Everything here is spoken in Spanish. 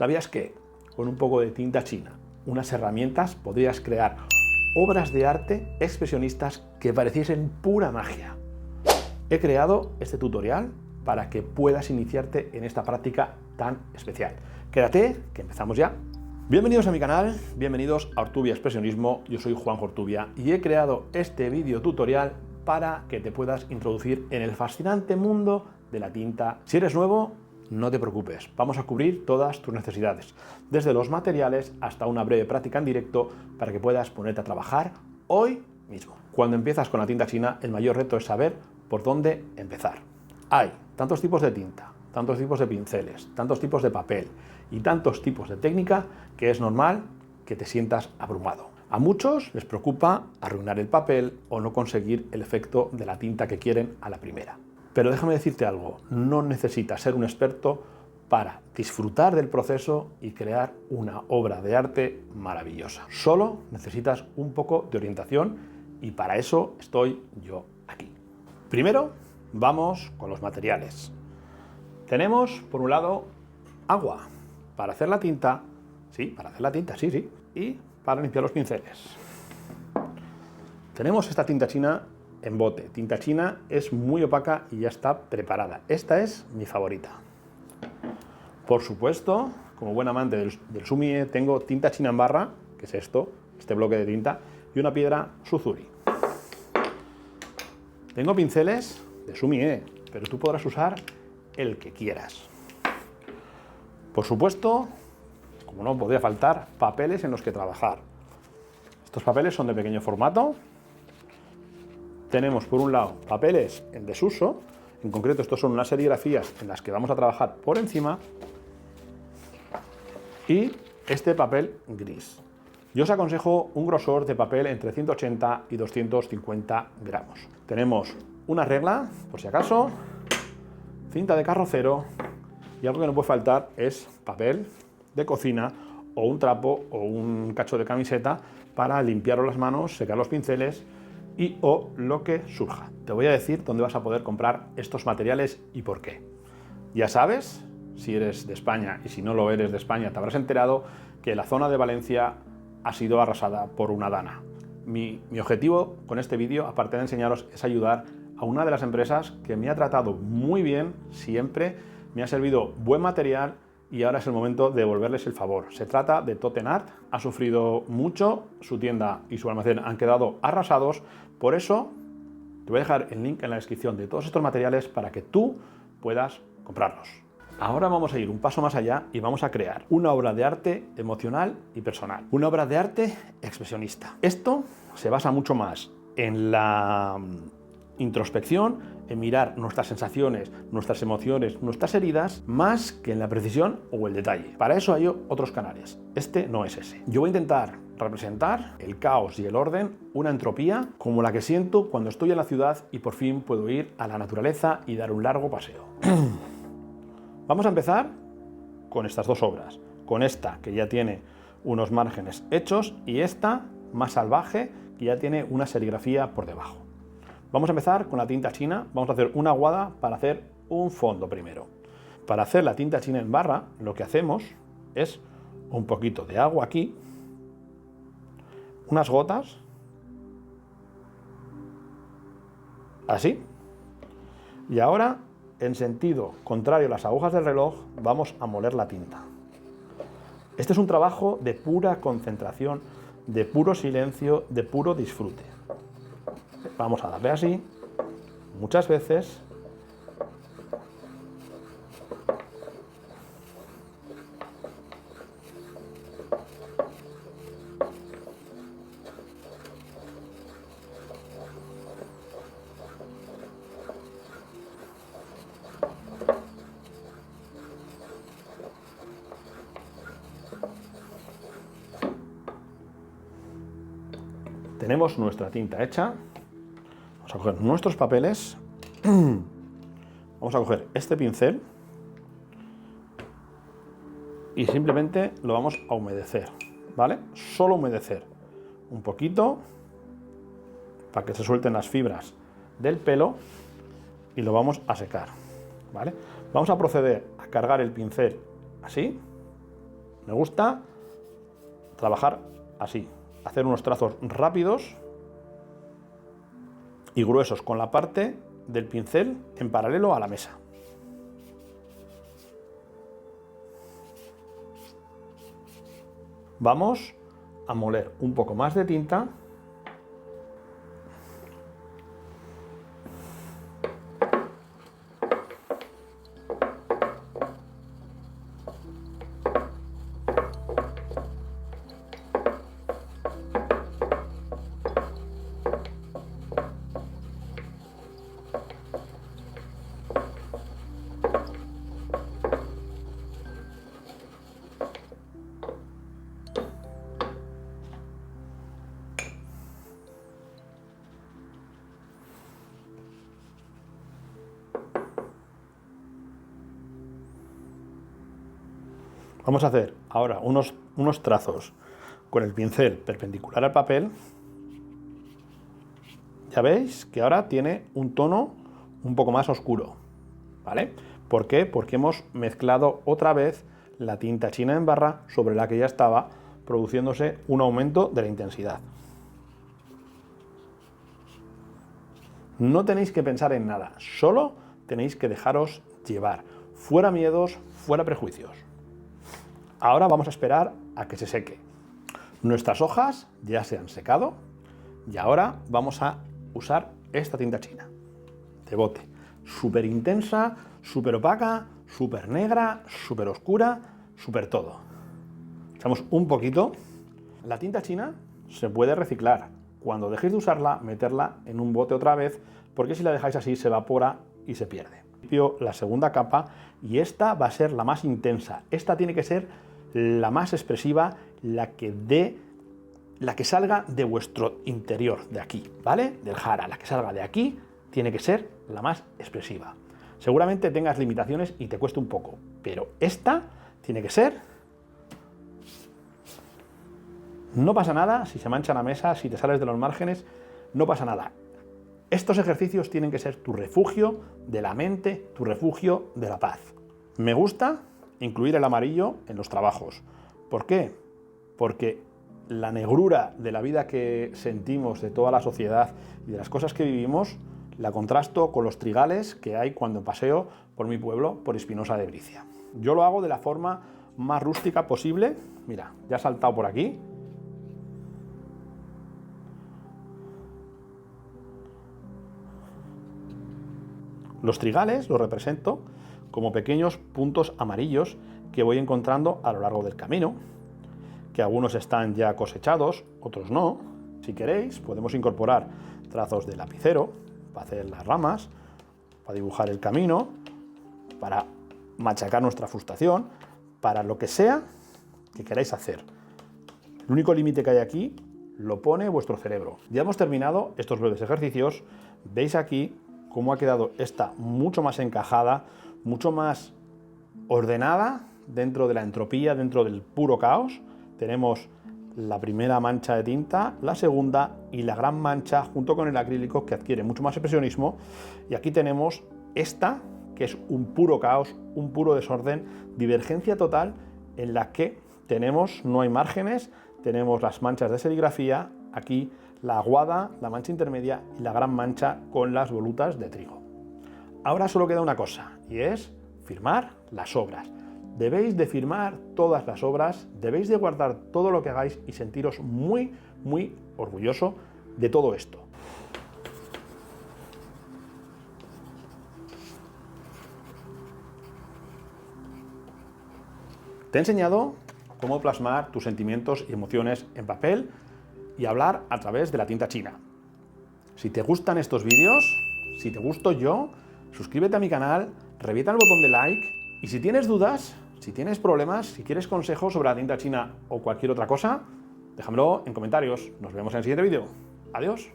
¿Sabías que con un poco de tinta china, unas herramientas, podrías crear obras de arte expresionistas que pareciesen pura magia? He creado este tutorial para que puedas iniciarte en esta práctica tan especial. Quédate, que empezamos ya. Bienvenidos a mi canal, bienvenidos a Ortubia Expresionismo. Yo soy Juan Ortubia y he creado este vídeo tutorial para que te puedas introducir en el fascinante mundo de la tinta. Si eres nuevo, no te preocupes, vamos a cubrir todas tus necesidades, desde los materiales hasta una breve práctica en directo para que puedas ponerte a trabajar hoy mismo. Cuando empiezas con la tinta china, el mayor reto es saber por dónde empezar. Hay tantos tipos de tinta, tantos tipos de pinceles, tantos tipos de papel y tantos tipos de técnica que es normal que te sientas abrumado. A muchos les preocupa arruinar el papel o no conseguir el efecto de la tinta que quieren a la primera. Pero déjame decirte algo, no necesitas ser un experto para disfrutar del proceso y crear una obra de arte maravillosa. Solo necesitas un poco de orientación y para eso estoy yo aquí. Primero, vamos con los materiales. Tenemos, por un lado, agua para hacer la tinta, sí, y para limpiar los pinceles. Tenemos esta tinta china en bote. Tinta china es muy opaca y ya está preparada. Esta es mi favorita. Por supuesto, como buen amante del sumie, tengo tinta china en barra, que es esto, este bloque de tinta, y una piedra Suzuri. Tengo pinceles de sumie, pero tú podrás usar el que quieras. Por supuesto, como no podría faltar, papeles en los que trabajar. Estos papeles son de pequeño formato. Tenemos por un lado papeles en desuso, en concreto estos son unas serigrafías en las que vamos a trabajar por encima, y este papel gris. Yo os aconsejo un grosor de papel entre 180 y 250 gramos. Tenemos una regla, por si acaso, cinta de carrocero y algo que no puede faltar es papel de cocina o un trapo o un cacho de camiseta para limpiar las manos, secar los pinceles y o lo que surja. Te voy a decir dónde vas a poder comprar estos materiales y por qué. Ya sabes, si eres de España y si no lo eres de España, te habrás enterado que la zona de Valencia ha sido arrasada por una dana. Mi objetivo con este vídeo, aparte de enseñaros, es ayudar a una de las empresas que me ha tratado muy bien siempre, me ha servido buen material y ahora es el momento de devolverles el favor. Se trata de Tottenart, ha sufrido mucho, su tienda y su almacén han quedado arrasados, por eso te voy a dejar el link en la descripción de todos estos materiales para que tú puedas comprarlos. Ahora vamos a ir un paso más allá y vamos a crear una obra de arte emocional y personal, una obra de arte expresionista. Esto se basa mucho más en la introspección, en mirar nuestras sensaciones, nuestras emociones, nuestras heridas, más que en la precisión o el detalle. Para eso hay otros canales. Este no es ese. Yo voy a intentar representar el caos y el orden, una entropía como la que siento cuando estoy en la ciudad y por fin puedo ir a la naturaleza y dar un largo paseo. Vamos a empezar con estas dos obras. Con esta, que ya tiene unos márgenes hechos, y esta, más salvaje, que ya tiene una serigrafía por debajo. Vamos a empezar con la tinta china, vamos a hacer una aguada para hacer un fondo primero. Para hacer la tinta china en barra, lo que hacemos es un poquito de agua aquí, unas gotas, así, y ahora, en sentido contrario a las agujas del reloj, vamos a moler la tinta. Este es un trabajo de pura concentración, de puro silencio, de puro disfrute. Vamos a darle así, muchas veces. Tenemos nuestra tinta hecha. Vamos a coger nuestros papeles, vamos a coger este pincel y simplemente lo vamos a humedecer, ¿vale? Solo humedecer un poquito para que se suelten las fibras del pelo y lo vamos a secar, ¿vale? Vamos a proceder a cargar el pincel así Me gusta trabajar así, hacer unos trazos rápidos y gruesos con la parte del pincel en paralelo a la mesa. Vamos a moler un poco más de tinta. Vamos a hacer ahora unos trazos con el pincel perpendicular al papel. Ya veis que ahora tiene un tono un poco más oscuro, ¿vale? ¿Por qué? Porque hemos mezclado otra vez la tinta china en barra sobre la que ya estaba, produciéndose un aumento de la intensidad. No tenéis que pensar en nada, solo tenéis que dejaros llevar. Fuera miedos, fuera prejuicios. Ahora vamos a esperar a que se seque. Nuestras hojas ya se han secado y ahora vamos a usar esta tinta china de bote. Súper intensa, súper opaca, súper negra, súper oscura, súper todo. Echamos un poquito. La tinta china se puede reciclar. Cuando dejéis de usarla, meterla en un bote otra vez, porque si la dejáis así se evapora y se pierde. La segunda capa, y esta va a ser la más intensa. Esta tiene que ser la más expresiva, la que salga de vuestro interior, de aquí, ¿vale? Del jara, la que salga de aquí tiene que ser la más expresiva. Seguramente tengas limitaciones y te cueste un poco, pero esta tiene que ser... No pasa nada si se mancha la mesa, si te sales de los márgenes, no pasa nada. Estos ejercicios tienen que ser tu refugio de la mente, tu refugio de la paz. Me gusta incluir el amarillo en los trabajos. ¿Por qué? Porque la negrura de la vida que sentimos, de toda la sociedad y de las cosas que vivimos, la contrasto con los trigales que hay cuando paseo por mi pueblo, por Espinosa de Bricia. Yo lo hago de la forma más rústica posible. Mira, ya ha saltado por aquí. Los trigales los represento como pequeños puntos amarillos que voy encontrando a lo largo del camino, que algunos están ya cosechados, otros no. Si queréis, podemos incorporar trazos de lapicero para hacer las ramas, para dibujar el camino, para machacar nuestra frustración, para lo que sea que queráis hacer. El único límite que hay aquí lo pone vuestro cerebro. Ya hemos terminado estos breves ejercicios. Veis aquí cómo ha quedado esta mucho más encajada, mucho más ordenada dentro de la entropía, dentro del puro caos. Tenemos la primera mancha de tinta, la segunda y la gran mancha junto con el acrílico que adquiere mucho más expresionismo. Y aquí tenemos esta, que es un puro caos, un puro desorden, divergencia total en la que tenemos, no hay márgenes, tenemos las manchas de serigrafía, aquí la aguada, la mancha intermedia y la gran mancha con las volutas de trigo. Ahora solo queda una cosa, y es firmar las obras. Debéis de firmar todas las obras, debéis de guardar todo lo que hagáis y sentiros muy, muy orgulloso de todo esto. Te he enseñado cómo plasmar tus sentimientos y emociones en papel y hablar a través de la tinta china. Si te gustan estos vídeos, si te gusto yo, suscríbete a mi canal, revienta el botón de like y si tienes dudas, si tienes problemas, si quieres consejos sobre la tinta china o cualquier otra cosa, déjamelo en comentarios. Nos vemos en el siguiente vídeo. Adiós.